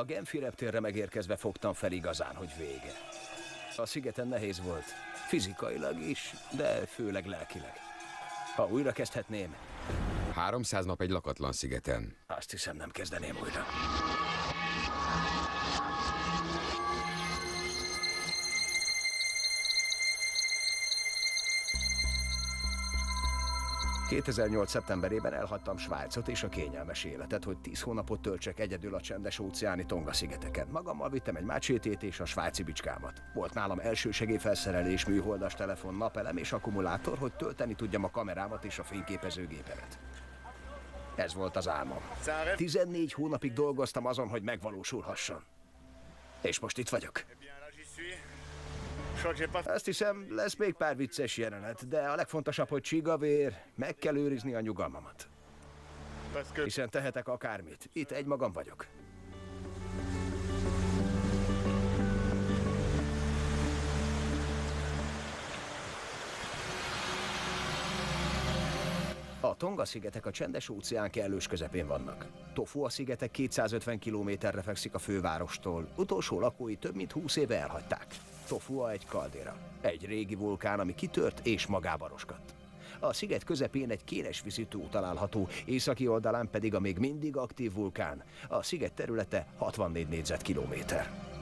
Genfi reptérre megérkezve fogtam fel igazán, hogy vége. A szigeten nehéz volt, fizikailag is, de főleg lelkileg. Ha újra kezdhetném... 300 nap egy lakatlan szigeten. Azt hiszem, nem kezdeném újra. ...2008. szeptemberében elhagytam Svájcot és a kényelmes életet, hogy 10 hónapot töltsek egyedül a csendes óceáni Tonga-szigeteken. Magammal vittem egy mácsétét és a svájci bicskámat. Volt nálam elsősegélyfelszerelés, műholdas telefon, napelem és akkumulátor, hogy tölteni tudjam a kamerámat és a fényképezőgépemet. Ez volt az álmom. 14 hónapig dolgoztam azon, hogy megvalósulhasson. És most itt vagyok. Azt hiszem, lesz még pár vicces jelenet, de a legfontosabb, hogy csigavér, meg kell őrizni a nyugalmamat. Hiszen tehetek akármit. Itt egymagam vagyok. A Tonga-szigetek a Csendes-óceán kellős közepén vannak. Tofua-szigetek 250 kilométerre fekszik a fővárostól, utolsó lakói több mint 20 éve elhagyták. Tofua egy kaldéra, egy régi vulkán, ami kitört és magába roskadt. A sziget közepén egy kénesvízű tó található, északi oldalán pedig a még mindig aktív vulkán. A sziget területe 64 négyzetkilométer.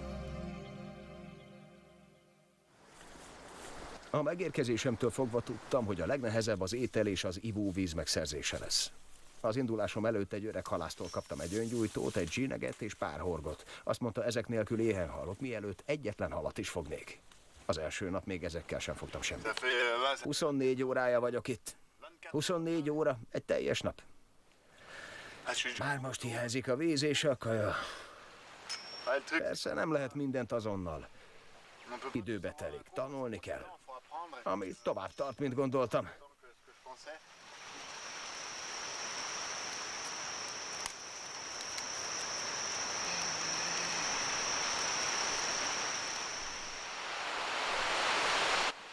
A megérkezésemtől fogva tudtam, hogy a legnehezebb az étel és az ivóvíz megszerzése lesz. Az indulásom előtt egy öreg halásztól kaptam egy öngyújtót, egy zsineget és pár horgot. Azt mondta, ezek nélkül éhen halok, mielőtt egyetlen halat is fognék. Az első nap még ezekkel sem fogtam semmit. 24 órája vagyok itt. 24 óra, egy teljes nap. Már most hiányzik a víz és a kaja. Persze nem lehet mindent azonnal. Időbe telik, tanulni kell. Ami tovább tart, mint gondoltam.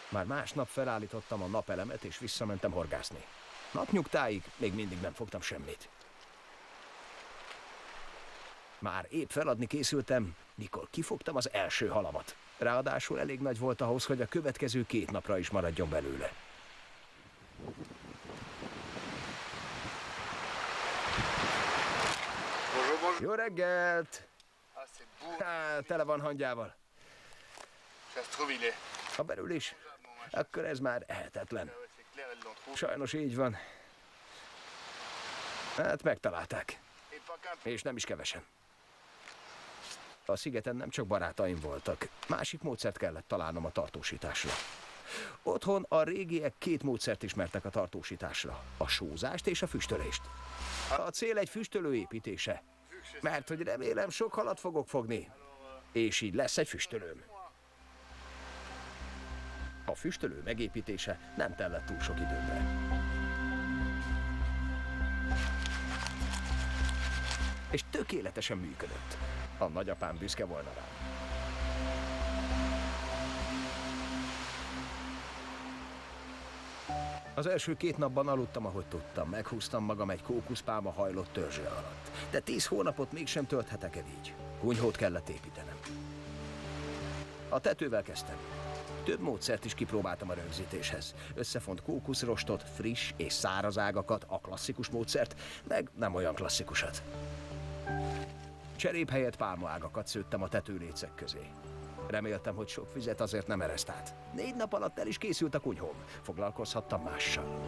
Már másnap felállítottam a napelemet, és visszamentem horgászni. Napnyugtáig még mindig nem fogtam semmit. Már épp feladni készültem, mikor kifogtam az első halamat. Ráadásul elég nagy volt ahhoz, hogy a következő 2 napra is maradjon belőle. Jó reggelt! Tele van hangyával. Ha belül is, akkor ez már ehetetlen. Sajnos így van. Hát megtalálták. És nem is kevesen. A szigeten nem csak barátaim voltak, másik módszert kellett találnom a tartósításra. Otthon a régiek 2 módszert ismertek a tartósításra, a sózást és a füstölést. A cél egy füstölő építése, mert hogy remélem sok halat fogok fogni, és így lesz egy füstölőm. A füstölő megépítése nem tellett túl sok időbe. És tökéletesen működött. A nagyapám büszke volna rám. Az első 2 napban aludtam, ahogy tudtam. Meghúztam magam egy kókuszpálma hajlott törzse alatt. De 10 hónapot mégsem tölthetek el így. Kunyhót kellett építenem. A tetővel kezdtem. Több módszert is kipróbáltam a rögzítéshez. Összefont kókuszrostot, friss és száraz ágakat, a klasszikus módszert, meg nem olyan klasszikusat. Cserép helyett pálmaágakat szőttem a tetőlécek közé. Reméltem, hogy sok vizet azért nem ereszt át. 4 nap alatt el is készült a kunyhóm. Foglalkozhattam mással.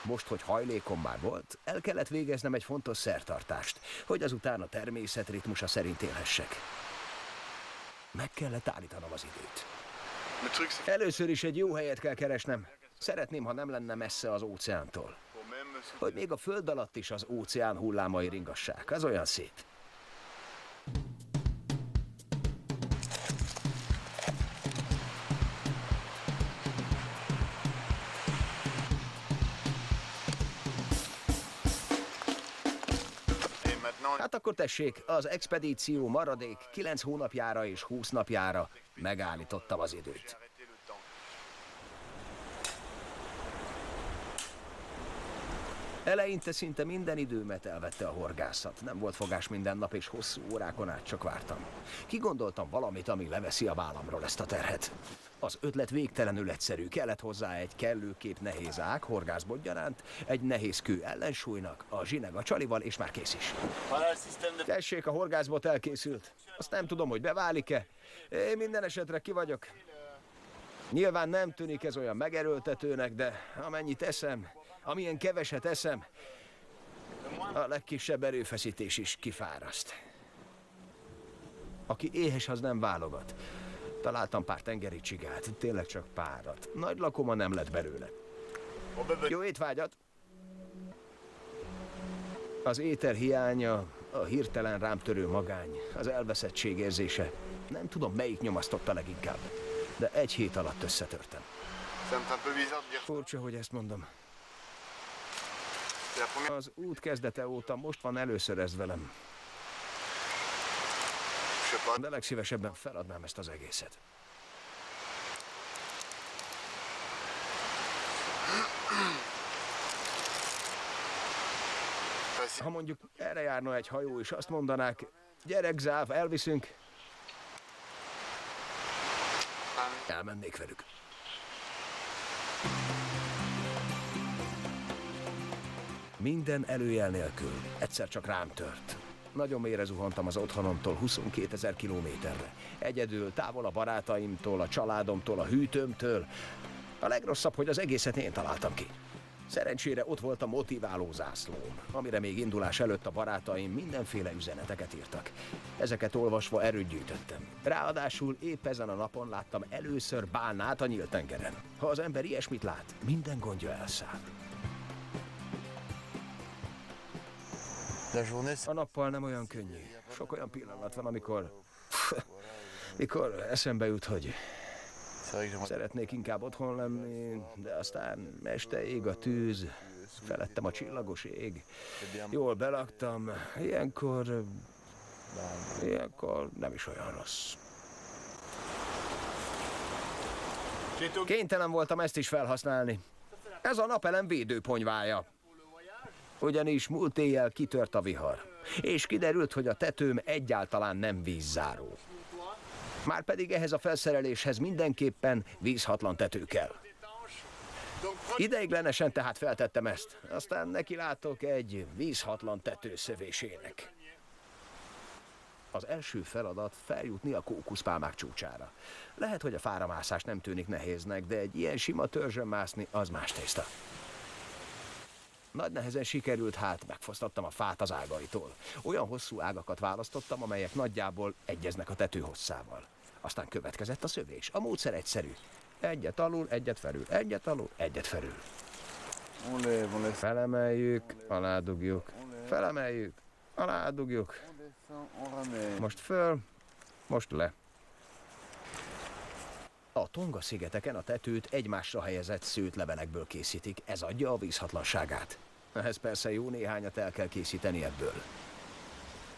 Most, hogy hajlékom már volt, el kellett végeznem egy fontos szertartást, hogy azután a természet ritmusa szerint élhessek. Meg kellett állítanom az időt. Először is egy jó helyet kell keresnem. Szeretném, ha nem lenne messze az óceántól. Hogy még a föld alatt is az óceán hullámai ringassák. Az olyan szép. Hát akkor tessék, az expedíció maradék 9 hónapjára és 20 napjára megállítottam az időt. Eleinte szinte minden időmet elvette a horgászat. Nem volt fogás minden nap, és hosszú órákon át csak vártam. Kigondoltam valamit, ami leveszi a vállamról ezt a terhet. Az ötlet végtelenül egyszerű. Kellett hozzá egy kellőképp nehéz ág, horgászbot gyaránt, egy nehéz kő ellensúlynak, a zsineg a csalival, és már kész is. Tessék, a horgászbot elkészült. Azt nem tudom, hogy beválik-e. Én minden esetre ki vagyok. Nyilván nem tűnik ez olyan megerőltetőnek, de amennyit eszem, amilyen keveset eszem, a legkisebb erőfeszítés is kifáraszt. Aki éhes, az nem válogat. Találtam pár tengeri csigát, tényleg csak párat. Nagy lakoma nem lett belőle. Jó étvágyat! Az étel hiánya, a hirtelen rám törő magány, az elveszettség érzése. Nem tudom, melyik nyomasztotta leginkább, de egy hét alatt összetörtem. Furcsa, hogy ezt mondom. Az út kezdete óta most van először ez velem. De legszívesebben feladnám ezt az egészet. Ha mondjuk erre járna egy hajó, és azt mondanák, gyerek Záv, elviszünk, elmennék velük. Minden előjel nélkül, egyszer csak rám tört. Nagyon mélyre zuhantam az otthonomtól 22 000 kilométerre. Egyedül, távol a barátaimtól, a családomtól, a hűtőmtől. A legrosszabb, hogy az egészet én találtam ki. Szerencsére ott volt a motiváló zászlóm, amire még indulás előtt a barátaim mindenféle üzeneteket írtak. Ezeket olvasva erőt gyűjtöttem. Ráadásul épp ezen a napon láttam először bálnát a nyílt tengeren. Ha az ember ilyesmit lát, minden gondja elszáll. A nappal nem olyan könnyű. Sok olyan pillanat van, mikor eszembe jut, hogy szeretnék inkább otthon lenni, de aztán este ég a tűz, felettem a csillagos ég. Jól belaktam, ilyenkor nem is olyan rossz. Kénytelen voltam ezt is felhasználni. Ez a napelem védőponyvája. Ugyanis múlt éjjel kitört a vihar, és kiderült, hogy a tetőm egyáltalán nem vízzáró. Márpedig ehhez a felszereléshez mindenképpen vízhatlan tető kell. Ideiglenesen tehát feltettem ezt, aztán nekilátok egy vízhatlan tető szövésének. Az első feladat feljutni a kókuszpálmák csúcsára. Lehet, hogy a fáramászás nem tűnik nehéznek, de egy ilyen sima törzsön mászni az más tészta. Nagy nehezen sikerült, hát megfosztottam a fát az ágaitól. Olyan hosszú ágakat választottam, amelyek nagyjából egyeznek a tető hosszával. Aztán következett a szövés. A módszer egyszerű. Egyet alul, egyet felül, egyet alul, egyet felül. Felemeljük, aládugjuk. Felemeljük, aládugjuk. Most föl, most le. A Tonga-szigeteken a tetőt egymásra helyezett szőtt levelekből készítik, ez adja a vízhatlanságát. Ehhez persze jó néhányat el kell készíteni ebből.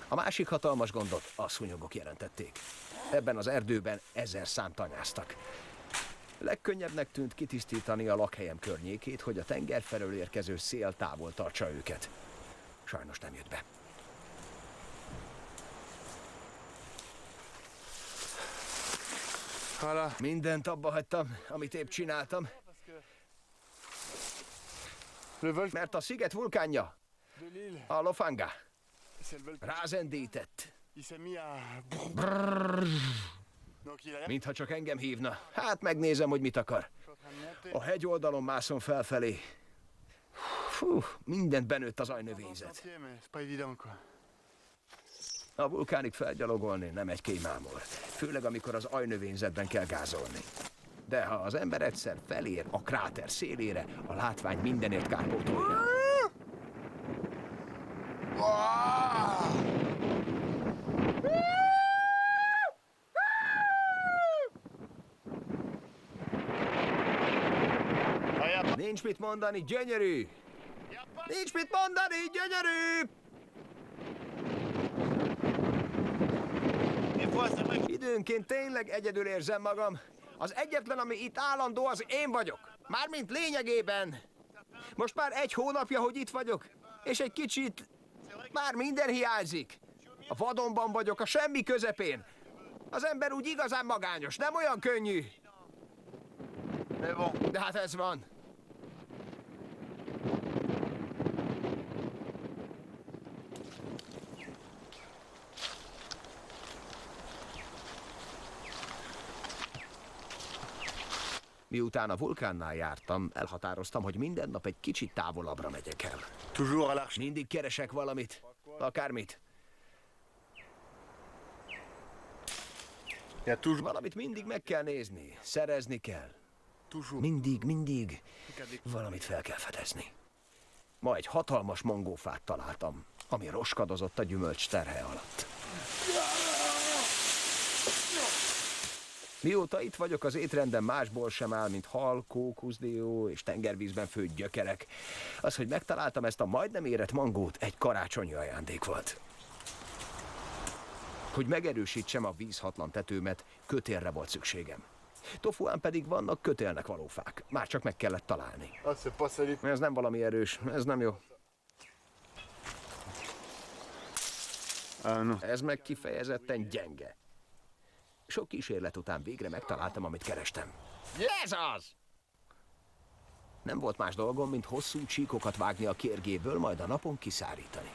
A másik hatalmas gondot a szúnyogok jelentették. Ebben az erdőben 1000 szám tanyáztak. Legkönnyebbnek tűnt kitisztítani a lakhelyem környékét, hogy a tenger felől érkező szél távol tartsa őket. Sajnos nem jött be. Mindent abba hagytam, amit épp csináltam. Mert a sziget vulkánja, a Lofanga, rázendített. Mintha csak engem hívna. Hát megnézem, hogy mit akar. A hegyoldalon mászom felfelé. Fú, mindent benőtt az ajnövényzet. A vulkánig felgyalogolni nem egy kémámor. Főleg, amikor az ajnövényzetben kell gázolni. De ha az ember egyszer felér a kráter szélére, a látvány mindenért kárpótolja. Nincs mit mondani, gyönyörű! Nincs mit mondani, gyönyörű! Időnként tényleg egyedül érzem magam. Az egyetlen, ami itt állandó, az én vagyok. Mármint lényegében. Most már 1 hónapja, hogy itt vagyok, és egy kicsit már minden hiányzik. A vadonban vagyok, a semmi közepén. Az ember úgy igazán magányos, nem olyan könnyű. De hát ez van. Miután a vulkánnál jártam, elhatároztam, hogy minden nap egy kicsit távolabbra megyek el. Mindig keresek valamit, akármit. Valamit mindig meg kell nézni, szerezni kell. Mindig valamit fel kell fedezni. Ma egy hatalmas mangófát találtam, ami roskadozott a gyümölcs terhe alatt. Mióta itt vagyok, az étrenden másból sem áll, mint hal, kókuszdió és tengervízben főtt gyökerek. Az, hogy megtaláltam ezt a majdnem érett mangót, egy karácsonyi ajándék volt. Hogy megerősítsem a vízhatlan tetőmet, kötélre volt szükségem. Tofuán pedig vannak kötélnek való fák. Már csak meg kellett találni. Ez nem valami erős, ez nem jó. Ez meg kifejezetten gyenge. Sok kísérlet után végre megtaláltam, amit kerestem. Ez az! Nem volt más dolgom, mint hosszú csíkokat vágni a kérgéből, majd a napon kiszárítani.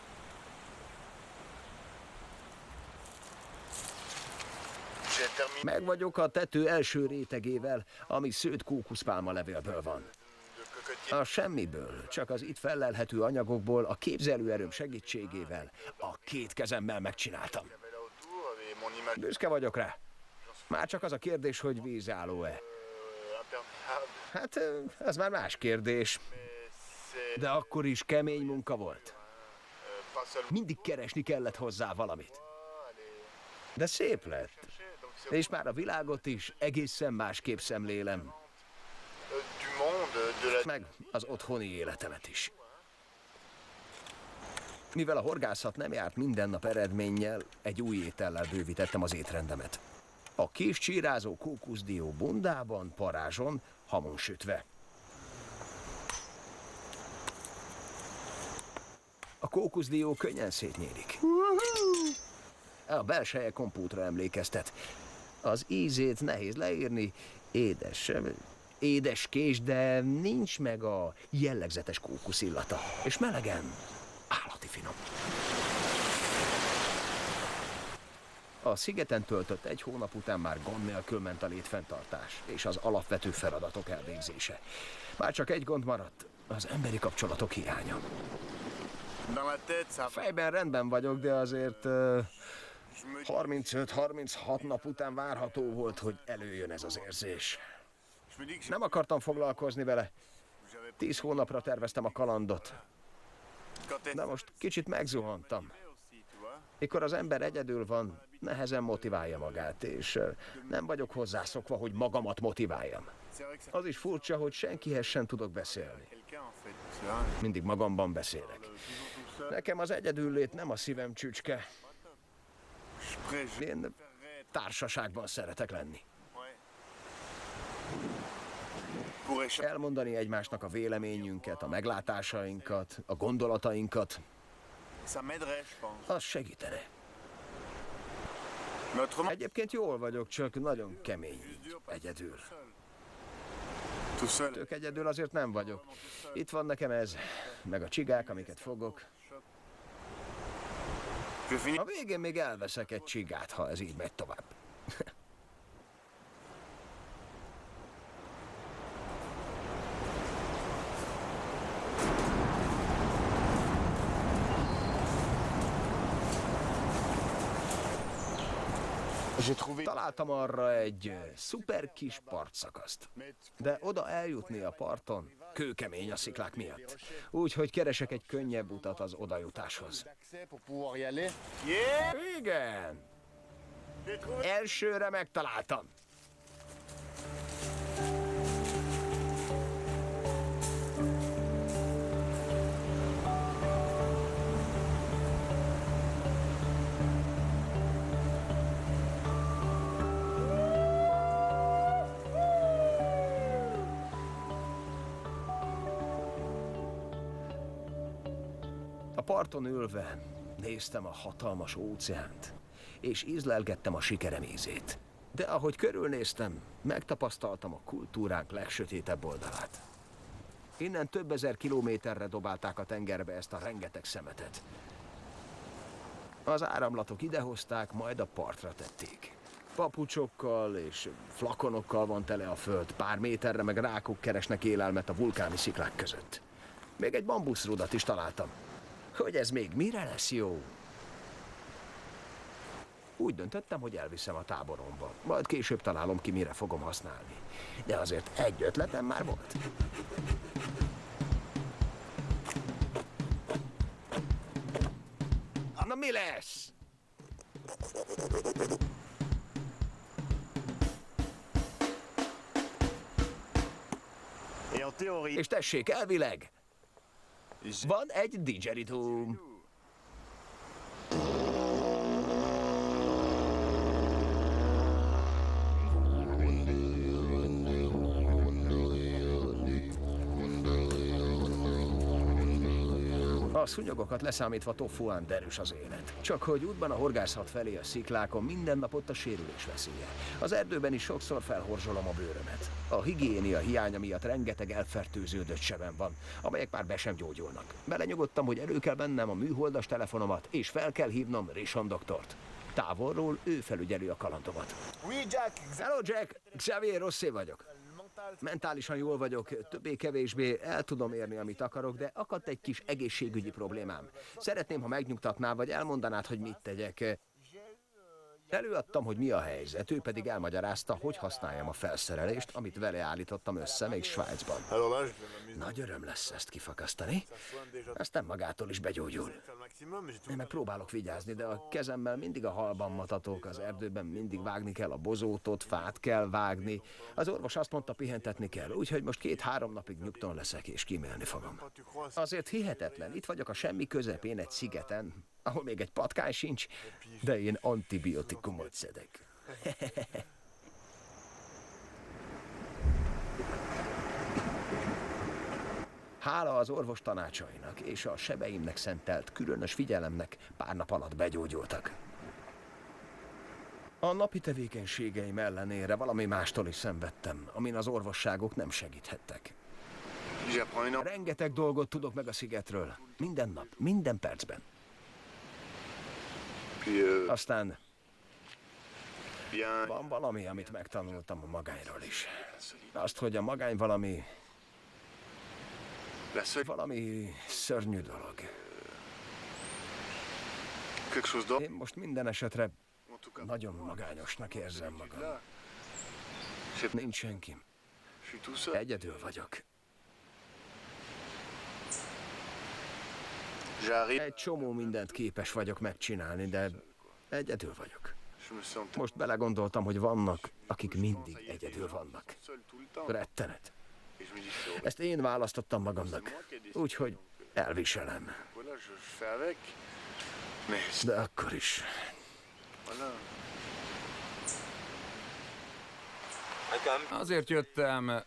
Meg vagyok a tető első rétegével, ami szőtt kókuszpálma levélből van. A semmiből, csak az itt fellelhető anyagokból a képzelőerőm segítségével a 2 kezemmel megcsináltam. Büszke vagyok rá. Már csak az a kérdés, hogy vízálló-e. Hát, ez már más kérdés. De akkor is kemény munka volt. Mindig keresni kellett hozzá valamit. De szép lett. És már a világot is egészen másképp szemlélem. Meg az otthoni életemet is. Mivel a horgászat nem járt minden nap eredménnyel, egy új étellel bővítettem az étrendemet. A kis csírázó kókuszdió bundában, parázson, hamon sütve. A kókuszdió könnyen szétnyílik. A belseje kompótra emlékeztet. Az ízét nehéz leírni, édeskés, de nincs meg a jellegzetes kókusz illata. És melegen, állati finom. A szigeten töltött 1 hónap után már gond nélkül ment a létfenntartás és az alapvető feladatok elvégzése. Már csak egy gond maradt, az emberi kapcsolatok hiánya. Fejben rendben vagyok, de azért 35-36 nap után várható volt, hogy előjön ez az érzés. Nem akartam foglalkozni vele. 10 hónapra terveztem a kalandot. De most kicsit megzuhantam. Mikor az ember egyedül van, nehezen motiválja magát, és nem vagyok hozzászokva, hogy magamat motiváljam. Az is furcsa, hogy senkihez sem tudok beszélni. Mindig magamban beszélek. Nekem az egyedüllét nem a szívem csücske. Én társaságban szeretek lenni. Elmondani egymásnak a véleményünket, a meglátásainkat, a gondolatainkat, az segítene. Egyébként jól vagyok, csak nagyon kemény így, egyedül. Tök egyedül azért nem vagyok. Itt van nekem ez, meg a csigák, amiket fogok. A végén még elveszek egy csigát, ha ez így megy tovább. Találtam arra egy szuper kis partszakaszt. De oda eljutni a parton kőkemény a sziklák miatt. Úgyhogy keresek egy könnyebb utat az odajutáshoz. Igen! Elsőre megtaláltam. A parton ülve néztem a hatalmas óceánt, és ízlelgettem a sikerem ízét. De ahogy körülnéztem, megtapasztaltam a kultúránk legsötétebb oldalát. Innen több ezer kilométerre dobálták a tengerbe ezt a rengeteg szemetet. Az áramlatok idehozták, majd a partra tették. Papucsokkal és flakonokkal van tele a föld, pár méterre meg rákok keresnek élelmet a vulkáni sziklák között. Még egy bambuszrudat is találtam. Hogy ez még mire lesz jó? Úgy döntöttem, hogy elviszem a táboromba. Majd később találom ki, mire fogom használni. De azért egy ötletem már volt. Na mi lesz? És tessék, elvileg van egy didgeridoo. A szúnyogokat leszámítva Tofuán derűs az élet. Csak hogy útban a horgászat felé a sziklákon minden nap ott a sérülés veszélye. Az erdőben is sokszor felhorzsolom a bőrömet. A higiénia hiánya miatt rengeteg elfertőződött sebem van, amelyek már be sem gyógyulnak. Belenyugodtam, hogy elő kell vennem a műholdas telefonomat, és fel kell hívnom Rishon doktort. Távolról ő felügyeli a kalandomat. Hello Jack, Xavier Rossé vagyok. Mentálisan jól vagyok, többé-kevésbé el tudom érni, amit akarok, de akadt egy kis egészségügyi problémám. Szeretném, ha megnyugtatnál, vagy elmondanád, hogy mit tegyek. Előadtam, hogy mi a helyzet, ő pedig elmagyarázta, hogy használjam a felszerelést, amit vele állítottam össze még Svájcban. Nagy öröm lesz ezt kifakasztani, aztán magától is begyógyul. Én meg próbálok vigyázni, de a kezemmel mindig a halban matatok, az erdőben mindig vágni kell a bozótot, fát kell vágni. Az orvos azt mondta, pihentetni kell, úgyhogy most 2-3 napig nyugton leszek és kímélni fogom. Azért hihetetlen, itt vagyok a semmi közepén egy szigeten, ahol még egy patkány sincs, de én antibiotikumot szedek. Hála az orvos tanácsainak és a sebeimnek szentelt különös figyelemnek pár nap alatt begyógyultak. A napi tevékenységeim ellenére valami mástól is szenvedtem, amin az orvosságok nem segíthettek. Rengeteg dolgot tudok meg a szigetről, minden nap, minden percben. Aztán van valami, amit megtanultam a magányról is. Azt, hogy a magány valami szörnyű dolog. Én most minden esetre nagyon magányosnak érzem magam. Nincs senki. Egyedül vagyok. Egy csomó mindent képes vagyok megcsinálni, de egyedül vagyok. Most belegondoltam, hogy vannak, akik mindig egyedül vannak. Rettenet. Ezt én választottam magamnak, úgyhogy elviselem. De akkor is. Azért jöttem,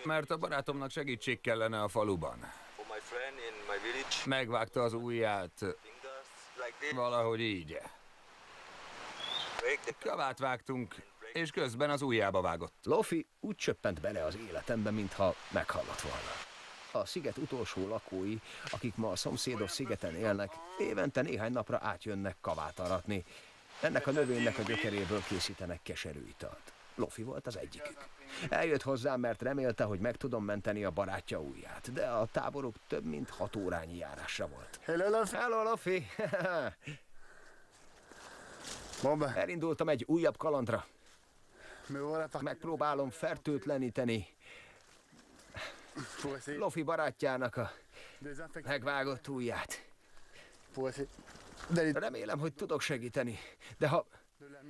mert a barátomnak segítség kellene a faluban. Megvágta az ujját, valahogy így. Kavát vágtunk, és közben az ujjába vágott. Lofi úgy csöppent bele az életembe, mintha meghallott volna. A sziget utolsó lakói, akik ma a szomszédos szigeten élnek, évente néhány napra átjönnek kavát aratni. Ennek a növénynek a gyökeréből készítenek keserű italt. Lofi volt az egyikük. Eljött hozzám, mert remélte, hogy meg tudom menteni a barátja ujját, de a táboruk több mint 6 órányi járásra volt. Hello, Lofi! Elindultam egy újabb kalandra. Megpróbálom fertőtleníteni Lofi barátjának a megvágott ujját. Remélem, hogy tudok segíteni, de ha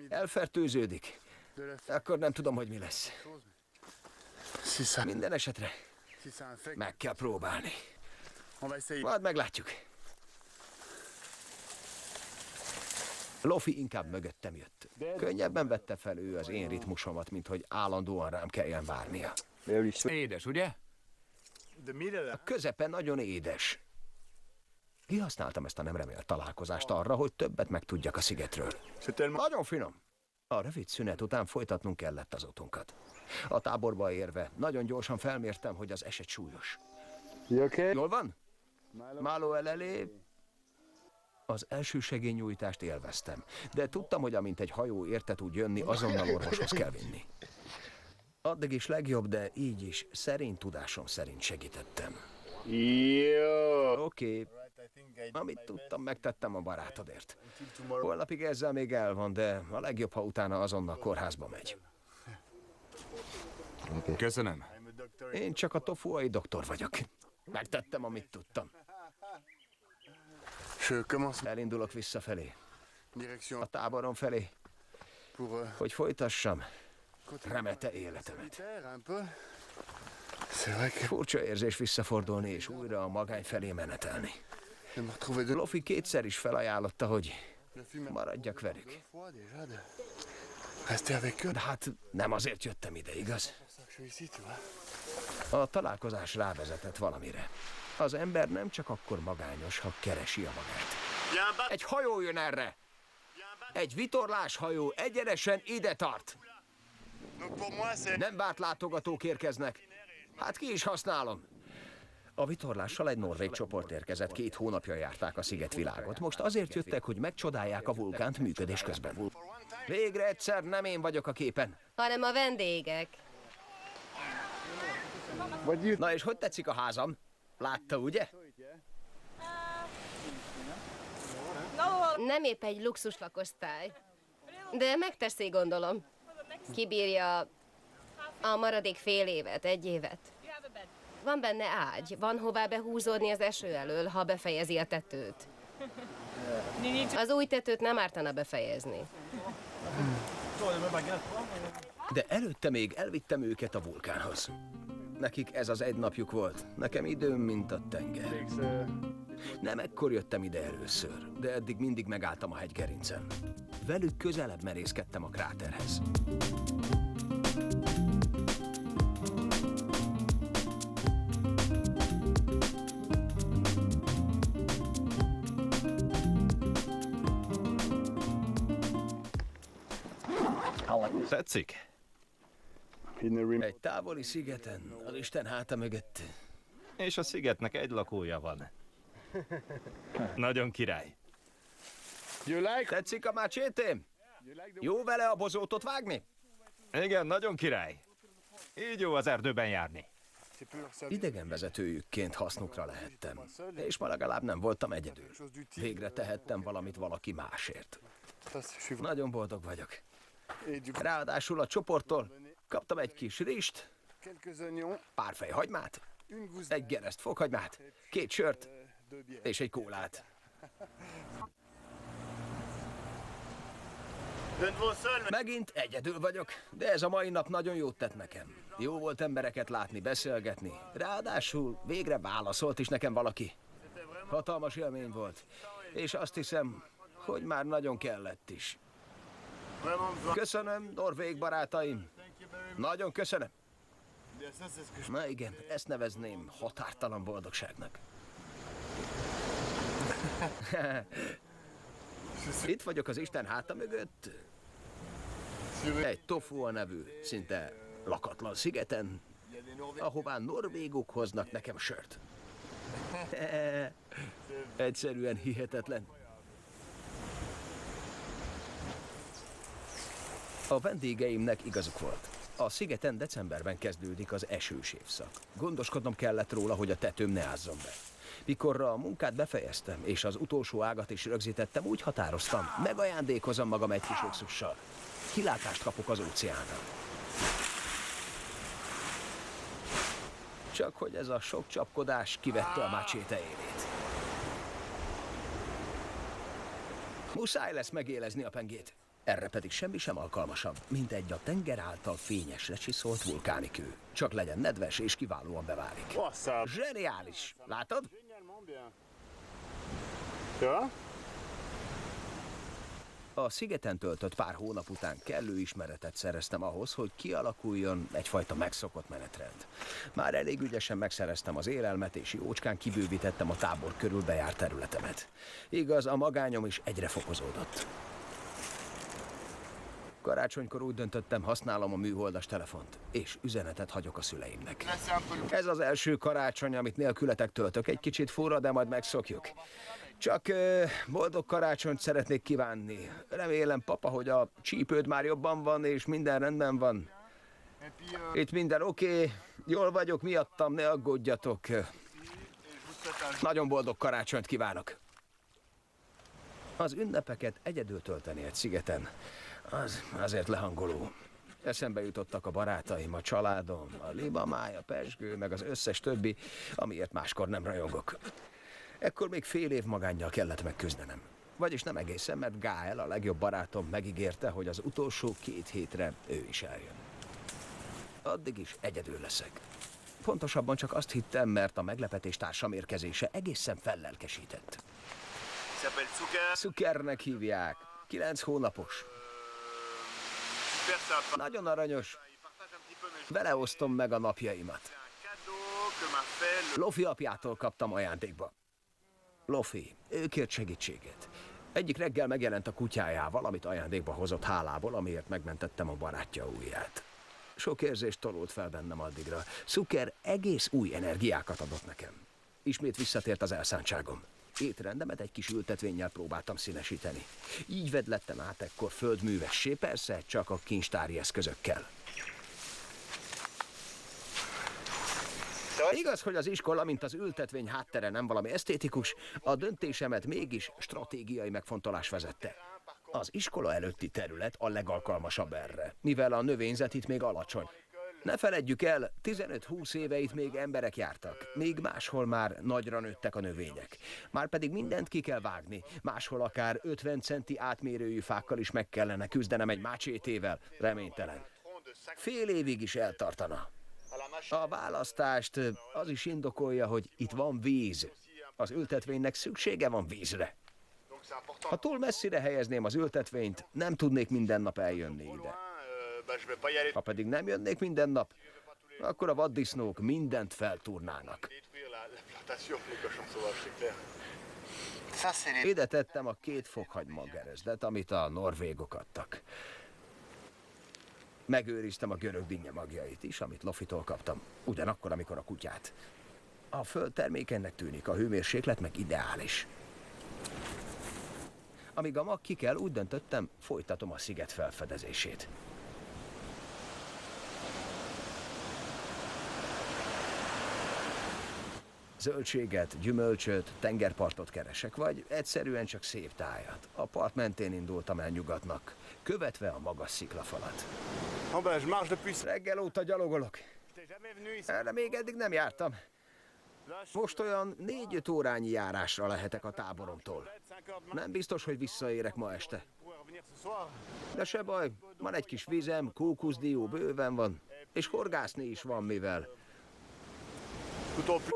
elfertőződik, akkor nem tudom, hogy mi lesz. Minden esetre meg kell próbálni. Majd meglátjuk. Lofi inkább mögöttem jött. Könnyebben vette fel ő az én ritmusomat, mint hogy állandóan rám kelljen várnia. Édes, ugye? A közepe nagyon édes. Kihasználtam ezt a nem remélt találkozást arra, hogy többet megtudjak a szigetről. Nagyon finom. A rövid szünet után folytatnunk kellett az utunkat. A táborba érve nagyon gyorsan felmértem, hogy az eset súlyos. Jól van? Málo elelé. Az első segélynyújtást élveztem, de tudtam, hogy amint egy hajó érte tud jönni, azonnal orvoshoz kell vinni. Addig is legjobb, de így is szerény tudásom szerint segítettem. Oké. Amit tudtam, megtettem a barátodért. Holnapig ezzel még el van, de a legjobb, ha utána azonnal kórházba megy. Köszönöm. Én csak a tofuai doktor vagyok. Megtettem, amit tudtam. Elindulok visszafelé. A táborom felé, hogy folytassam remete életemet. Furcsa érzés visszafordulni és újra a magány felé menetelni. Lofi kétszer is felajánlotta, hogy maradjak velük. De hát nem azért jöttem ide, igaz? A találkozás rávezetett valamire. Az ember nem csak akkor magányos, ha keresi a magát. Egy hajó jön erre! Egy vitorláshajó egyenesen ide tart! Nem várt látogatók érkeznek. Hát ki is használom. A vitorlással egy norvég csoport érkezett, 2 hónapja járták a szigetvilágot. Most azért jöttek, hogy megcsodálják a vulkánt működés közben. Végre egyszer nem én vagyok a képen. Hanem a vendégek. Na és hogy tetszik a házam? Látta, ugye? Nem épp egy luxus lakosztály, de megteszi, gondolom. Kibírja a maradék fél évet, 1 évet. Van benne ágy, van hová behúzódni az eső elől, ha befejezi a tetőt. Az új tetőt nem ártana befejezni. De előtte még elvittem őket a vulkánhoz. Nekik ez az egy napjuk volt, nekem időm, mint a tenger. Nem ekkor jöttem ide először, de eddig mindig megálltam a hegygerincen. Velük közelebb merészkedtem a kráterhez. Tetszik? Egy távoli szigeten, az Isten háta mögött. És a szigetnek egy lakója van. Nagyon király. Tetszik a mácsétém? Jó vele a bozótot vágni? Igen, nagyon király. Így jó az erdőben járni. Idegenvezetőjükként hasznukra lehettem, és ma legalább nem voltam egyedül. Végre tehettem valamit valaki másért. Nagyon boldog vagyok. Ráadásul a csoporttól kaptam egy kis rist, pár fej hagymát, egy gereszt fokhagymát, 2 sört és egy kólát. Megint egyedül vagyok, de ez a mai nap nagyon jót tett nekem. Jó volt embereket látni, beszélgetni. Ráadásul végre válaszolt is nekem valaki. Hatalmas élmény volt, és azt hiszem, hogy már nagyon kellett is. Köszönöm, norvég barátaim. Nagyon köszönöm. Na igen, ezt nevezném határtalan boldogságnak. Itt vagyok az Isten háta mögött. Egy Tofua nevű, szinte lakatlan szigeten, ahová norvégok hoznak nekem sört. Egyszerűen hihetetlen. A vendégeimnek igazuk volt. A szigeten decemberben kezdődik az esős évszak. Gondoskodnom kellett róla, hogy a tetőm ne ázzon be. Mikorra a munkát befejeztem, és az utolsó ágat is rögzítettem, úgy határoztam, megajándékozom magam egy kis luxussal. Kilátást kapok az óceánra. Csak hogy ez a sok csapkodás kivette a mácséte élét. Muszáj lesz megélezni a pengét. Erre pedig semmi sem alkalmasabb, mint egy a tenger által fényesre csiszolt vulkáni kő. Csak legyen nedves és kiválóan beválik. Zseniális! Látod? A szigeten töltött pár hónap után kellő ismeretet szereztem ahhoz, hogy kialakuljon egyfajta megszokott menetrend. Már elég ügyesen megszereztem az élelmet, és jócskán kibővítettem a tábor körül bejárt területemet. Igaz, a magányom is egyre fokozódott. Karácsonykor úgy döntöttem, használom a műholdas telefont, és üzenetet hagyok a szüleimnek. Ez az első karácsony, amit nélkületek töltök. Egy kicsit fura, de majd megszokjuk. Csak boldog karácsonyt szeretnék kívánni. Remélem, papa, hogy a csípőd már jobban van, és minden rendben van. Itt minden oké, jól vagyok miattam, ne aggódjatok. Nagyon boldog karácsonyt kívánok. Az ünnepeket egyedül tölteni egy szigeten, azért lehangoló. Eszembe jutottak a barátaim, a családom, a libamáj, a pezsgő, meg az összes többi, amiért máskor nem rajongok. Ekkor még fél év magánnyal kellett megküzdenem. Vagyis nem egészen, mert Gael, a legjobb barátom megígérte, hogy az utolsó 2 hétre ő is eljön. Addig is egyedül leszek. Pontosabban csak azt hittem, mert a meglepetés társam érkezése egészen fellelkesített. Szukernek hívják. 9 hónapos. Nagyon aranyos. Vele osztom meg a napjaimat. Lofi apjától kaptam ajándékba. Lofi, ő kért segítséget. Egyik reggel megjelent a kutyájával, amit ajándékba hozott hálából, amiért megmentettem a barátja ujját. Sok érzést tolult fel bennem addigra. Szuker egész új energiákat adott nekem. Ismét visszatért az elszántságom. Étrendemet egy kis ültetvénnyel próbáltam színesíteni. Így vedlettem át ekkor földművessé, persze csak a kincstári eszközökkel. Igaz, hogy az iskola, mint az ültetvény háttere nem valami esztétikus, a döntésemet mégis stratégiai megfontolás vezette. Az iskola előtti terület a legalkalmasabb erre, mivel a növényzet itt még alacsony. Ne feledjük el, 15-20 éve itt még emberek jártak, még máshol már nagyra nőttek a növények. Márpedig mindent ki kell vágni, máshol akár 50 centi átmérőjű fákkal is meg kellene küzdenem egy mácsétével, reménytelen. Fél évig is eltartana. A választást az is indokolja, hogy itt van víz. Az ültetvénynek szüksége van vízre. Ha túl messzire helyezném az ültetvényt, nem tudnék minden nap eljönni ide. Ha pedig nem jönnék minden nap, akkor a vaddisznók mindent feltúrnának. Ide tettem a 2 fokhagymagerezdet, amit a norvégok adtak. Megőriztem a görög dinnye magjait is, amit Lofitól kaptam. Ugyanakkor, amikor a kutyát. A föld termékenynek tűnik, a hőmérséklet meg ideális. Amíg a mag kikel, úgy döntöttem, folytatom a sziget felfedezését. Zöldséget, gyümölcsöt, tengerpartot keresek, vagy egyszerűen csak szép tájat. A part mentén indultam el nyugatnak, követve a magas sziklafalat. Reggel óta gyalogolok. Erre még eddig nem jártam. Most olyan 4-5 órányi járásra lehetek a táboromtól. Nem biztos, hogy visszaérek ma este. De se baj, van egy kis vizem, kókuszdió bőven van, és horgászni is van mivel.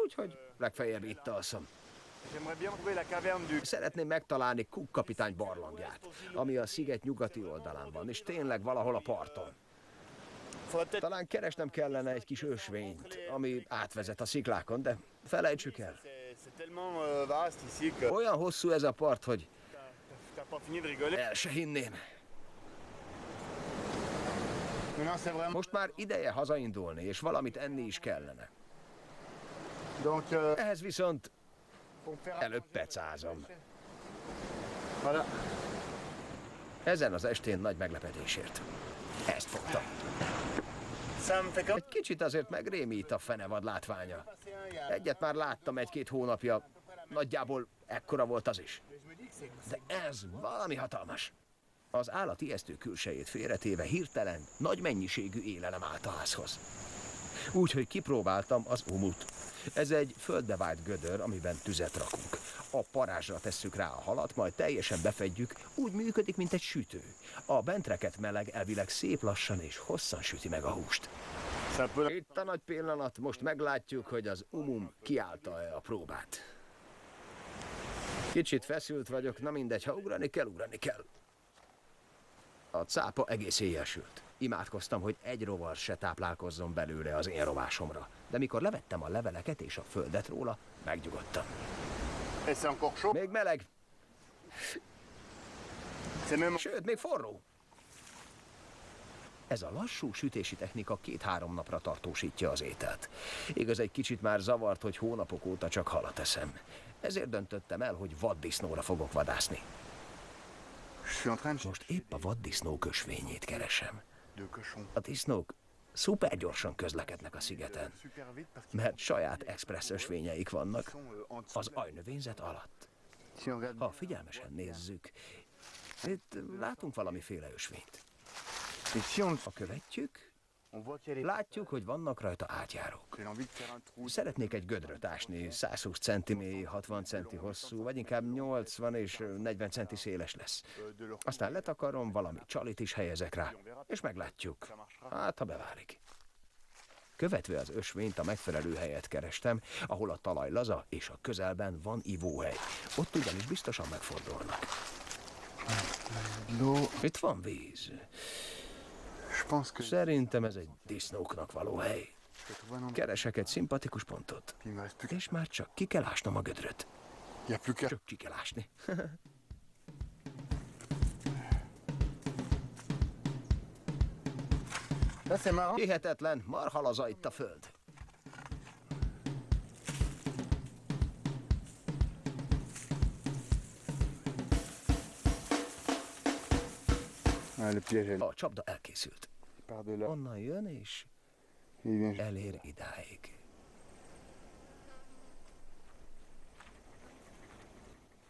Úgyhogy legfeljebb itt alszom. Szeretném megtalálni Cook kapitány barlangját, ami a sziget nyugati oldalán van, és tényleg valahol a parton. Talán keresnem kellene egy kis ösvényt, ami átvezet a sziklákon, de felejtsük el. Olyan hosszú ez a part, hogy el se hinném. Most már ideje hazaindulni, és valamit enni is kellene. Ehhez viszont előbb pecázom. Ezen az estén nagy meglepetésért. Ezt fogtam. Egy kicsit azért megrémít a fenevad látványa. Egyet már láttam 1-2 hónapja, nagyjából ekkora volt az is. De ez valami hatalmas. Az állat ijesztő külsejét félretéve hirtelen nagy mennyiségű élelem állt a házhoz. Úgyhogy kipróbáltam az umut. Ez egy földbe vájt gödör, amiben tüzet rakunk. A parázsra tesszük rá a halat, majd teljesen befedjük, úgy működik, mint egy sütő. A bentreket meleg elvileg szép lassan és hosszan süti meg a húst. Itt a nagy pillanat, most meglátjuk, hogy az umum kiállta-e a próbát. Kicsit feszült vagyok, na mindegy, ha ugrani kell, ugrani kell. A cápa egész éjjel sült. Imádkoztam, hogy egy rovar se táplálkozzon belőle az én rovásomra. De mikor levettem a leveleket és a földet róla, megnyugodtam. Még meleg. Sőt, még forró. Ez a lassú sütési technika 2-3 napra tartósítja az ételt. Igaz, egy kicsit már zavart, hogy hónapok óta csak halat eszem. Ezért döntöttem el, hogy vaddisznóra fogok vadászni. Most épp a vaddisznó kösvényét keresem. A disznók szuper gyorsan közlekednek a szigeten, mert saját expressz ösvényeik vannak az ajnövényzet alatt. Ha figyelmesen nézzük, itt látunk valamiféle ösvényt. Ha követjük, látjuk, hogy vannak rajta átjárók. Szeretnék egy gödröt ásni, 120 cm, 60 cm hosszú, vagy inkább 80 és 40 cm széles lesz. Aztán letakarom, valami csalit is helyezek rá, és meglátjuk. Hát, ha beválik. Követve az ösvényt a megfelelő helyet kerestem, ahol a talaj laza és a közelben van ivóhely. Ott ugyanis biztosan megfordulnak. Itt van víz. Szerintem ez egy disznóknak való hely. Keresek egy szimpatikus pontot. És már csak ki kell ásnom a gödröt. Csak ki kell ásni. Hihetetlen, marha laza itt a föld. A csapda elkészült. Onnan jön és elér idáig.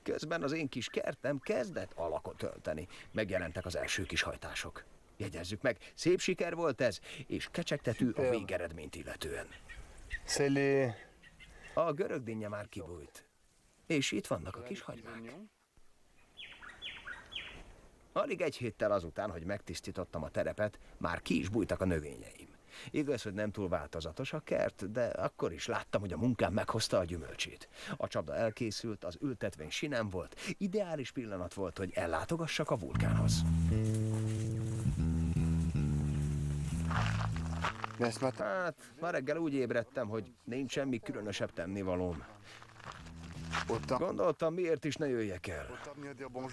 Közben az én kis kertem kezdett alakot ölteni. Megjelentek az első kis hajtások. Jegyezzük meg, szép siker volt ez, és kecsegtető a végeredményt illetően. A görögdinnye már kibújt. És itt vannak a kis hagymák. Alig egy héttel azután, hogy megtisztítottam a terepet, már ki is bújtak a növényeim. Igaz, hogy nem túl változatos a kert, de akkor is láttam, hogy a munkám meghozta a gyümölcsét. A csapda elkészült, az ültetvény sinem volt, ideális pillanat volt, hogy ellátogassak a vulkánhoz. Hát, ma reggel úgy ébredtem, hogy nincs semmi különösebb tennivalóm. Gondoltam, miért is ne jöjjek el,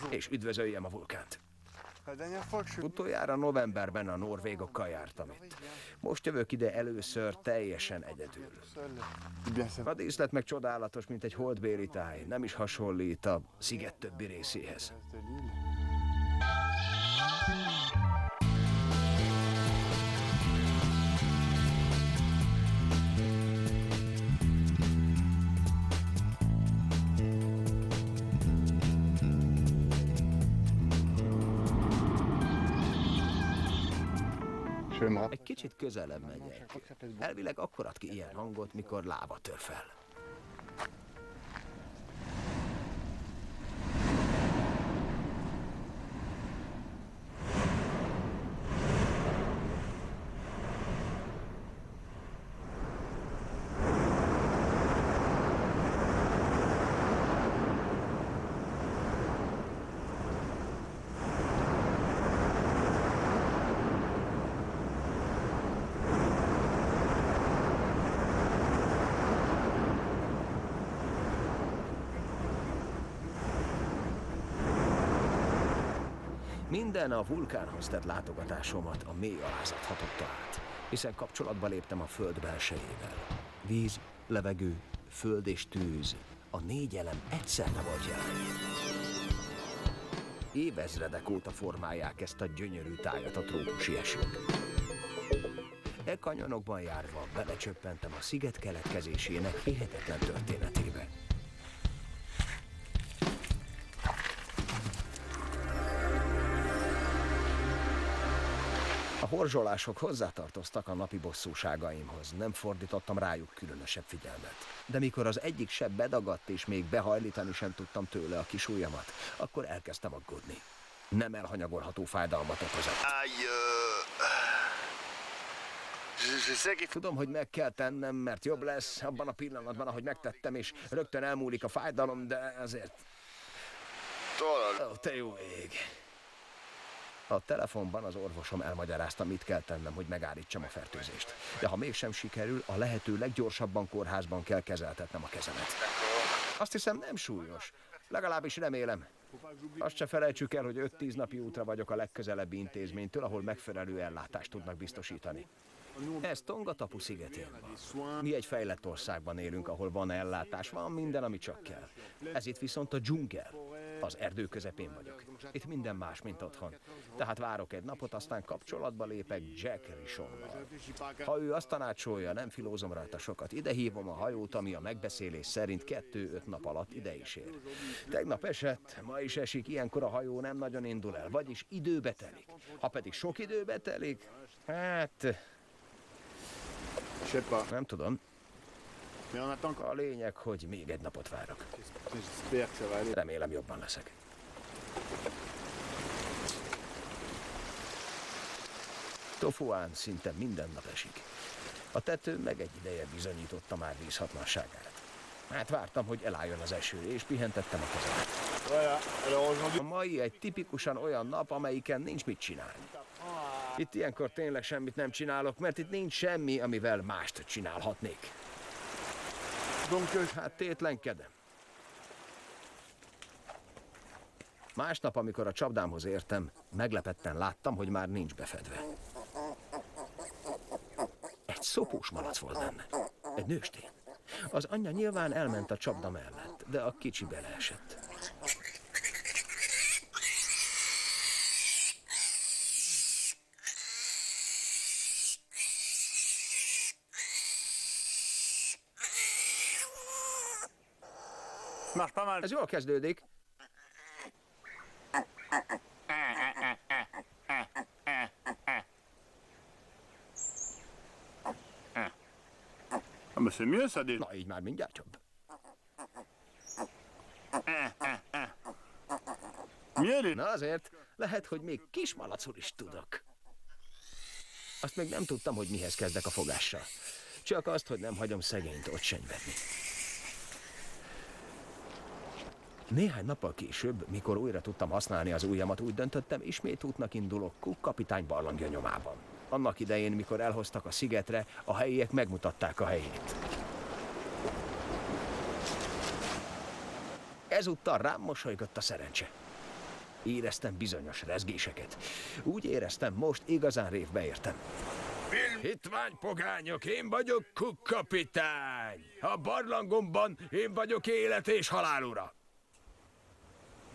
és üdvözöljem a vulkánt. Utoljára novemberben a norvégokkal jártam itt. Most jövök ide először teljesen egyedül. A díszlet meg csodálatos, mint egy holdbéli táj. Nem is hasonlít a sziget többi részéhez. Egy kicsit közelebb megyek. Elvileg akkor ad ki ilyen hangot, mikor lába tör fel. Minden a vulkánhoz tett látogatásomat a mély alázat hatotta át, hiszen kapcsolatba léptem a föld belsejével. Víz, levegő, föld és tűz, a 4 elem egyszerre volt jelen. Évezredek óta formálják ezt a gyönyörű tájat a trópusi esők. E kanyonokban járva belecsöppentem a sziget keletkezésének hihetetlen történetébe. A horzsolások hozzátartoztak a napi bosszúságaimhoz, nem fordítottam rájuk különösebb figyelmet. De mikor az egyik seb bedagadt, és még behajlítani sem tudtam tőle a kis ujjamat, akkor elkezdtem aggódni. Nem elhanyagolható fájdalmat okozott. Tudom, hogy meg kell tennem, mert jobb lesz abban a pillanatban, ahogy megtettem, és rögtön elmúlik a fájdalom, de azért... Ó, te jó ég! A telefonban az orvosom elmagyarázta, mit kell tennem, hogy megállítsam a fertőzést. De ha mégsem sikerül, a lehető leggyorsabban kórházban kell kezeltetnem a kezemet. Azt hiszem, nem súlyos. Legalábbis remélem. Azt se felejtsük el, hogy 5-10 napi útra vagyok a legközelebbi intézménytől, ahol megfelelő ellátást tudnak biztosítani. Ez Tongatapu szigetén van. Mi egy fejlett országban élünk, ahol van ellátás, van minden, ami csak kell. Ez itt viszont a dzsungel. Az erdő közepén vagyok. Itt minden más, mint otthon. Tehát várok egy napot, aztán kapcsolatba lépek Jack Rishonnal. Ha ő azt tanácsolja, nem filózom rajta sokat. Ide hívom a hajót, ami a megbeszélés szerint 2-5 nap alatt ide is ér. Tegnap esett, ma is esik, ilyenkor a hajó nem nagyon indul el, vagyis időbe telik. Ha pedig sok időbe telik, hát... Nem tudom. A lényeg, hogy még egy napot várok. Remélem jobban leszek. Tofuán szinte minden nap esik. A tető meg egy ideje bizonyította már vízhatlanságát. Hát vártam, hogy elálljon az eső, és pihentettem a kezemet. A mai egy tipikusan olyan nap, amelyiken nincs mit csinálni. Itt ilyenkor tényleg semmit nem csinálok, mert itt nincs semmi, amivel mást csinálhatnék. Hát tétlenkedem. Másnap, amikor a csapdámhoz értem, meglepetten láttam, hogy már nincs befedve. Egy szopós malac volt benne. Egy nőstény. Az anyja nyilván elment a csapda mellett, de a kicsi beleesett. Ez jól kezdődik. Na, így már mindjárt jobb. Na azért, lehet, hogy még kismalacul is tudok. Azt még nem tudtam, hogy mihez kezdek a fogással. Csak azt, hogy nem hagyom szegényt ott senyvedni. Néhány nappal később, mikor újra tudtam használni az ujjamat, úgy döntöttem, ismét útnak indulok Cook kapitány barlangja nyomában. Annak idején, mikor elhoztak a szigetre, a helyiek megmutatták a helyét. Ezúttal rám mosolygott a szerencse. Éreztem bizonyos rezgéseket. Úgy éreztem, most igazán révbe értem. Hitvány pogányok, én vagyok Cook kapitány! A barlangomban én vagyok élet és halál ura!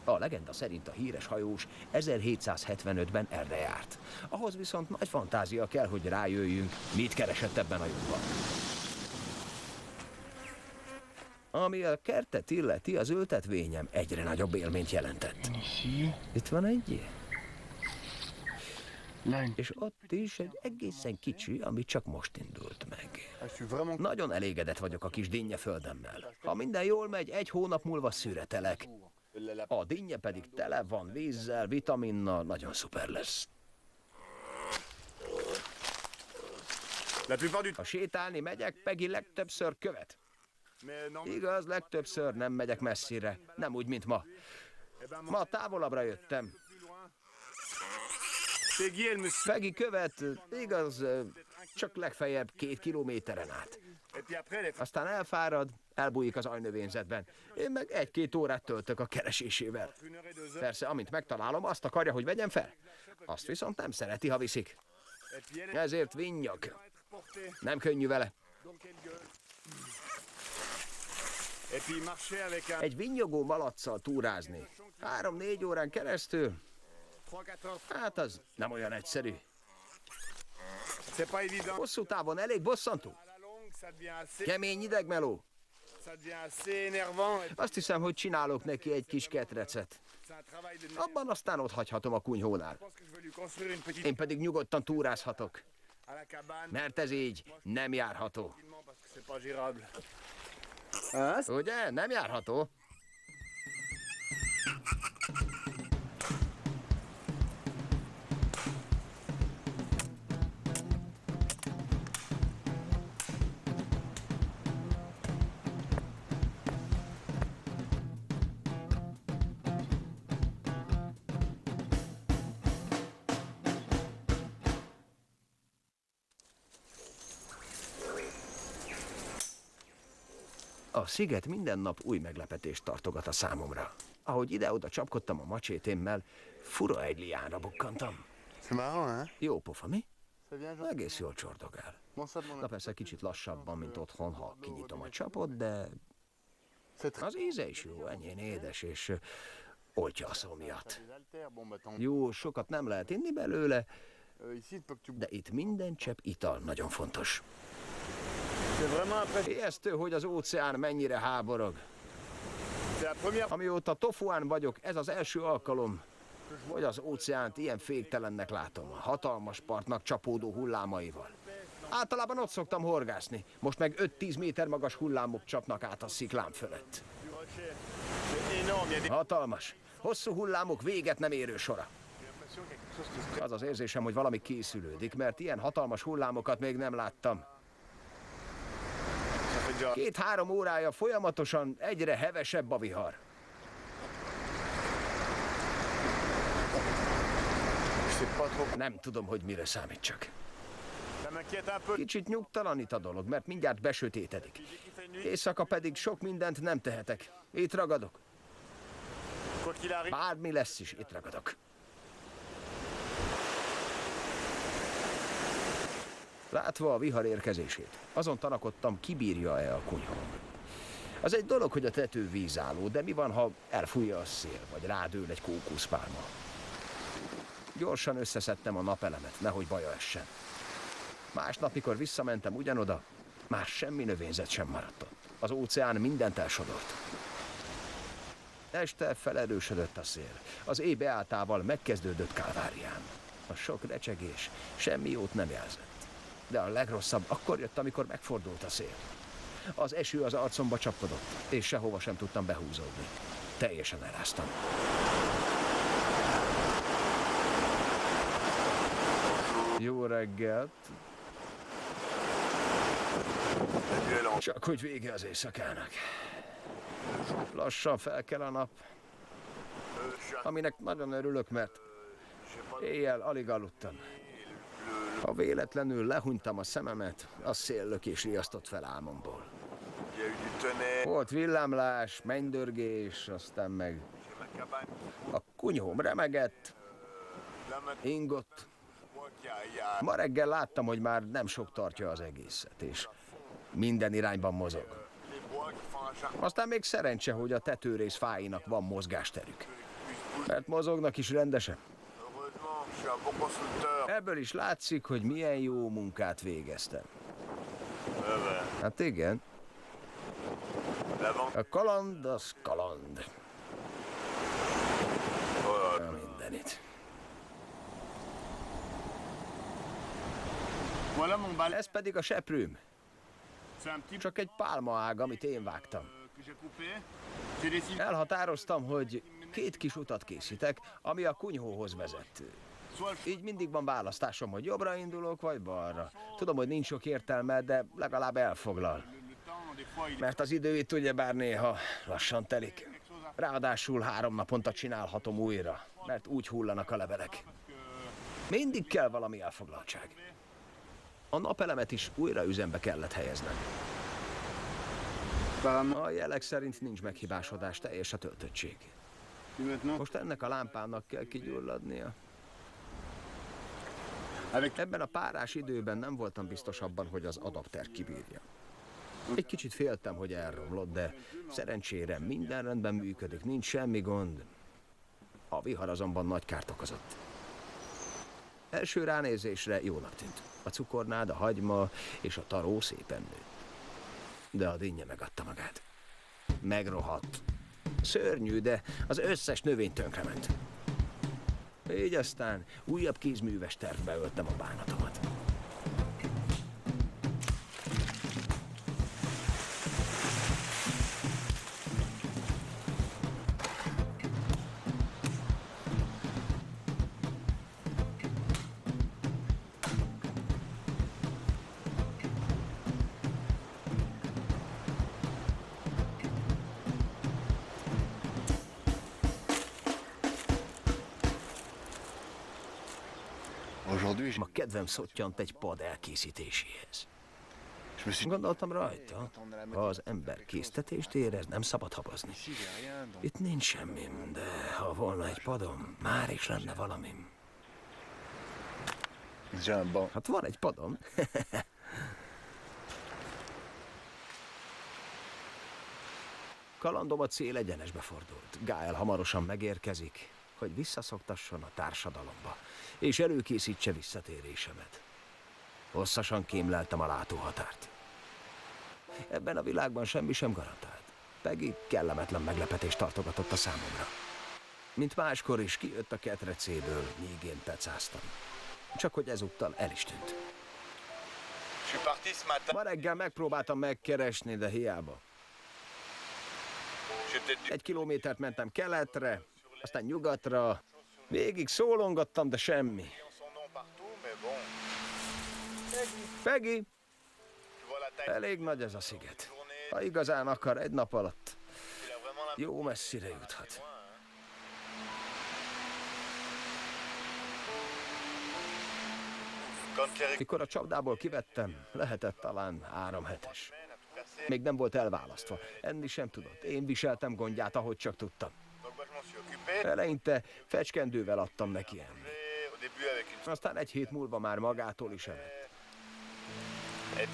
A legenda szerint a híres hajós 1775-ben erre járt. Ahhoz viszont nagy fantázia kell, hogy rájöjjünk, mit keresett ebben a lyukban. Ami a kertet illeti, az ültetvényem egyre nagyobb élményt jelentett. Itt van egy. És ott is egy egészen kicsi, ami csak most indult meg. Nagyon elégedett vagyok a kis dinnyeföldemmel. Ha minden jól megy, 1 hónap múlva szüretelek. A dinnye pedig tele van vízzel, vitaminnal, nagyon szuper lesz. Ha sétálni megyek, Peggy legtöbbször követ. Igaz, legtöbbször nem megyek messzire, nem úgy, mint ma. Ma távolabbra jöttem. Peggy követ, igaz, csak legfeljebb 2 kilométeren át. Aztán elfárad, elbújik az ajnövényzetben. Én meg 1-2 órát töltök a keresésével. Persze, amint megtalálom, azt akarja, hogy vegyem fel. Azt viszont nem szereti, ha viszik. Ezért vinnyog. Nem könnyű vele. Egy vinnyogó malacccal túrázni 3-4 órán keresztül, hát az nem olyan egyszerű. Hosszú távon elég bosszantó. Kemény idegmeló. Azt hiszem, hogy csinálok neki egy kis ketrecet. Abban aztán ott hagyhatom a kunyhónál. Én pedig nyugodtan túrázhatok. Mert ez így nem járható. Ugye? Nem járható. A sziget minden nap új meglepetést tartogat a számomra. Ahogy ide-oda csapkodtam a macsétémmel, fura egy liánra bukkantam. C'est marrant, hein? Jó pofa, mi? Ça vient genre... Egész jól csordogál. Bon, ça demande... Na persze kicsit lassabban, mint otthon, ha kinyitom a csapot, de C'est très... az íze is jó, enyhén édes, és oltja a szó miatt. Des haltères, bon, bah, tant... Jó, sokat nem lehet inni belőle, Ici, il faut que tu... de itt minden csepp ital nagyon fontos. C'est vraiment impressionnant. Ijesztő, hogy az óceán mennyire háborog. C'est la première... Amióta Tofuán vagyok, ez az első alkalom, hogy az óceánt ilyen féktelennek látom, a hatalmas partnak csapódó hullámaival. Általában ott szoktam horgászni, most meg 5-10 méter magas hullámok csapnak át a sziklám fölött. du rocher. C'est énorme, il y a des... Hatalmas, hosszú hullámok véget nem érő sora. l'impression qu'il y a quelque chose qui se... Az az érzésem, hogy valami készülődik, mert ilyen hatalmas hullámokat még nem láttam. Ça fait déjà... 2-3 órája folyamatosan egyre hevesebb a vihar. Je sais pas trop... Nem tudom, hogy mire számítsak. Ça m'inquiète un peu. Kicsit nyugtalanít a dolog, mert mindjárt besötétedik. Dès qu'il fait nuit, Éjszaka pedig sok mindent nem tehetek. Itt ragadok. quoi qu'il arrive... Bármi lesz is, itt ragadok. Látva a vihar érkezését, azon tanakodtam, kibírja-e a kunyhóm. Az egy dolog, hogy a tető vízálló, de mi van, ha elfújja a szél, vagy rádől egy kókuszpálma? Gyorsan összeszedtem a napelemet, nehogy baja essen. Másnap, mikor visszamentem ugyanoda, már semmi növényzet sem maradt ott. Az óceán mindent elsodort. Este felerősödött a szél. Az éj beálltával megkezdődött Kálváriám. A sok recsegés semmi jót nem jelzett. De a legrosszabb akkor jött, amikor megfordult a szél. Az eső az arcomba csapkodott, és sehova sem tudtam behúzódni. Teljesen eláztam. Jó reggelt! Csak hogy vége az éjszakának. Lassan felkel a nap, aminek nagyon örülök, mert éjjel alig aludtam. Ha véletlenül lehunytam a szememet, a széllökés riasztott fel álmomból. Il y a eu du tonnerre. Volt villámlás, mennydörgés, aztán meg Ma cabane, a kunyhóm remegett, là maintenant, ingott. je vois qu'il y a... Ma reggel láttam, hogy már nem sok tartja az egészet, és minden irányban mozog. Les bois qui font un charme. Aztán még szerencse, hogy a tetőrész fáinak van mozgásterük. Mert mozognak is rendesen. Heureusement, je suis un bon constructeur. Ebből is látszik, hogy milyen jó munkát végeztem. Hát igen, L'avant... a kaland az kaland. A mindenit. Voilà mon balai. Ez pedig a seprőm. C'est un petit Csak egy pálmaág, amit én vágtam. que j'ai coupé. J'ai décidé... Elhatároztam, hogy 2 kis utat készítek, ami a kunyhóhoz vezet. Soit je... Így mindig van választásom, hogy jobbra indulok, vagy balra. Tudom, hogy nincs sok értelme, de legalább elfoglal. Le temps, des fois, il est... Mert az idő itt ugyebár néha lassan telik. Ráadásul 3 naponta csinálhatom újra, mert úgy hullanak a levelek. Mindig kell valami elfoglaltság. A napelemet is újra üzembe kellett helyeznem. A jelek szerint nincs meghibásodás, teljes a töltöttség. Most ennek a lámpának kell kigyulladnia. Ebben a párás időben nem voltam biztos abban, hogy az adapter kibírja. Egy kicsit féltem, hogy elromlott, de szerencsére minden rendben működik, nincs semmi gond. A vihar azonban nagy kárt okozott. Első ránézésre jónak tűnt. A cukornád, a hagyma és a taró szépen nőtt. De a dinnye megadta magát. Megrohadt. Szörnyű, de az összes növény tönkrement. Így aztán újabb kézműves tervbe öltem a bánatomat. Ma kedvem szottyant egy pad elkészítéséhez. Gondoltam rajta, ha az ember késztetést érez, nem szabad habozni. Itt nincs semmim, de ha volna egy padom, már is lenne valamim. Hát van egy padom. Kalandom a célegyenesbe fordult. Gael hamarosan megérkezik, hogy visszaszoktasson a társadalomba, és előkészítse visszatérésemet. Hosszasan kémleltem a látóhatárt. Ebben a világban semmi sem garantált. Peggy kellemetlen meglepetést tartogatott a számomra. Mint máskor is kijött a ketrecéből, míg én pecáztam. Csak hogy ezúttal el is tűnt. Ma reggel megpróbáltam megkeresni, de hiába. 1 kilométert mentem keletre, aztán nyugatra. Végig szólongattam, de semmi. Peggy! Elég nagy ez a sziget. Ha igazán akar, egy nap alatt jó messzire juthat. Mikor a csapdából kivettem, lehetett talán 3 hetes. Még nem volt elválasztva. Enni sem tudott. Én viseltem gondját, ahogy csak tudtam. Eleinte fecskendővel adtam neki enni. Aztán 1 hét múlva már magától is evett.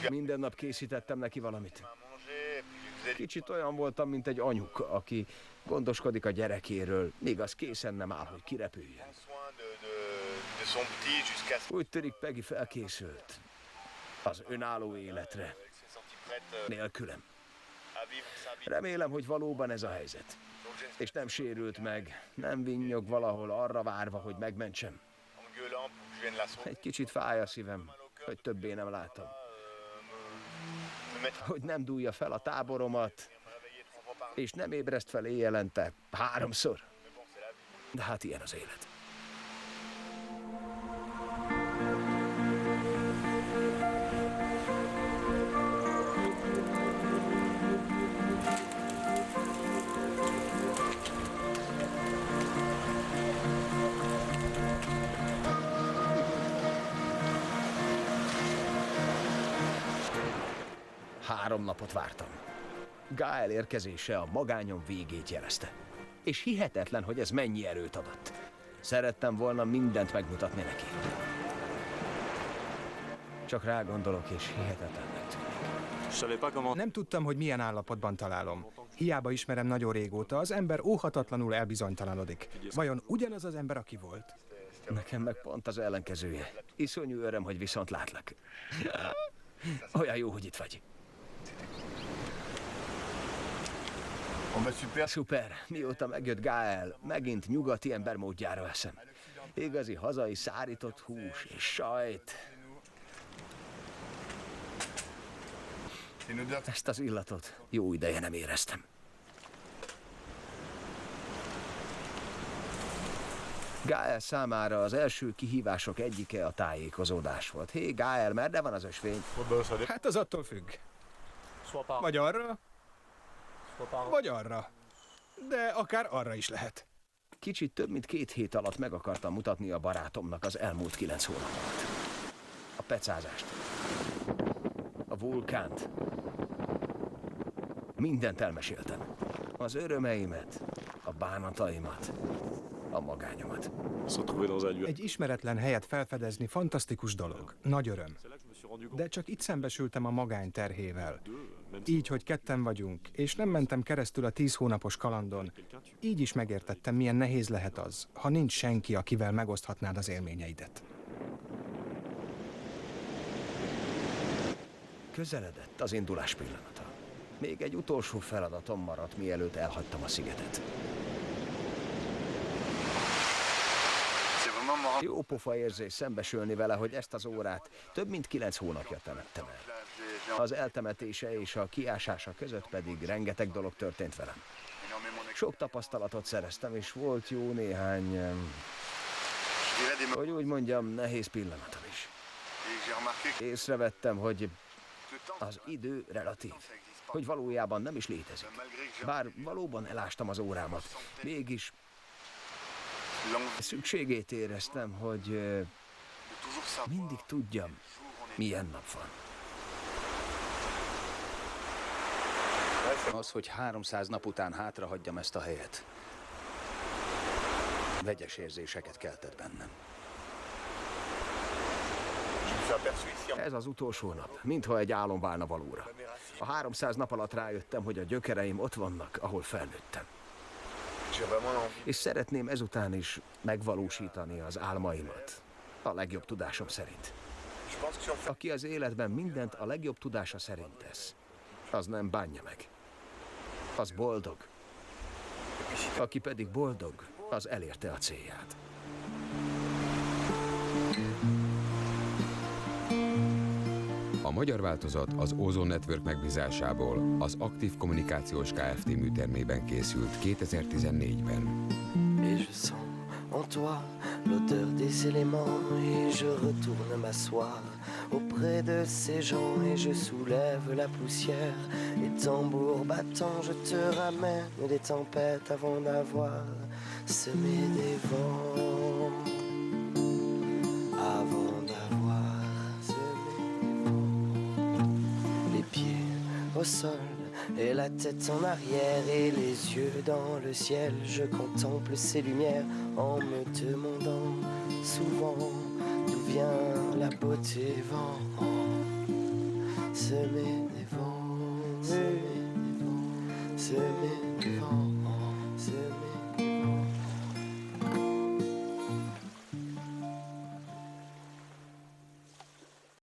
Minden nap készítettem neki valamit. Kicsit olyan voltam, mint egy anyuka, aki gondoskodik a gyerekéről, míg az készen nem áll, hogy kirepüljön. Úgy tűnik, Peggy felkészült az önálló életre. Nélkülem. Remélem, hogy valóban ez a helyzet. És nem sérült meg, nem vinnyog valahol arra várva, hogy megmentsem. Egy kicsit fáj a szívem, hogy többé nem látom. Hogy nem dúlja fel a táboromat, és nem ébreszt fel éjjelente 3-szor. De hát ilyen az élet. Három napot vártam. Gael érkezése a magányom végét jelezte. És hihetetlen, hogy ez mennyi erőt adott. Szerettem volna mindent megmutatni neki. Csak rágondolok, és hihetetlennek tűnik. Nem tudtam, hogy milyen állapotban találom. Hiába ismerem nagyon régóta, az ember óhatatlanul elbizonytalanodik. Vajon ugyanaz az ember, aki volt? Nekem meg pont az ellenkezője. Iszonyú öröm, hogy viszont látlak. Olyan jó, hogy itt vagy. Szuper, mióta megjött Gael, megint nyugati ember módjára eszem. Igazi hazai szárított hús és sajt. Ezt az illatot jó ideje nem éreztem. Gael számára az első kihívások egyike a tájékozódás volt. Hé, Gael, merre van az ösvény? Hát az attól függ. Vagy arra, vagy arra. De akár arra is lehet. Kicsit több mint 2 hét alatt meg akartam mutatni a barátomnak az elmúlt 9 hónapot. A pecázást. A vulkánt. Mindent elmeséltem. Az örömeimet, a bánataimat, a magányomat. Egy ismeretlen helyet felfedezni fantasztikus dolog. Nagy öröm. De csak itt szembesültem a magány terhével. Így, hogy ketten vagyunk, és nem mentem keresztül a 10 hónapos kalandon, így is megértettem, milyen nehéz lehet az, ha nincs senki, akivel megoszthatnád az élményeidet. Közeledett az indulás pillanata. Még egy utolsó feladatom maradt, mielőtt elhagytam a szigetet. Jó pofa érzés szembesülni vele, hogy ezt az órát több mint 9 hónapja temettem el. Az eltemetése és a kiásása között pedig rengeteg dolog történt velem. Sok tapasztalatot szereztem, és volt jó néhány, hogy úgy mondjam, nehéz pillanatom is. Észrevettem, hogy az idő relatív, hogy valójában nem is létezik. Bár valóban elástam az órámat, mégis szükségét éreztem, hogy mindig tudjam, milyen nap van. Az, hogy 300 nap után hátrahagyjam ezt a helyet, vegyes érzéseket keltett bennem. Ez az utolsó nap, mintha egy álom válna valóra. A 300 nap alatt rájöttem, hogy a gyökereim ott vannak, ahol felnőttem. És szeretném ezután is megvalósítani az álmaimat, a legjobb tudásom szerint. Aki az életben mindent a legjobb tudása szerint tesz, az nem bánja meg. Az boldog. Aki pedig boldog, az elérte a célját. A magyar változat az Ozone Network megbízásából az Aktív Kommunikációs Kft. Műtermében készült 2014-ben. Et je sens en toi l'odeur des éléments et je retourne m'asseoir auprès de ces gens et je soulève la poussière et tambour battant je te ramène des tempêtes avant d'avoir semé des vents, avant d'avoir semé des vents, les pieds au sol et la tête en arrière et les yeux dans le ciel, je contemple ces lumières en me demandant souvent d'où vient la beauté vent. Semer des vents, semer des vents, semer des vents.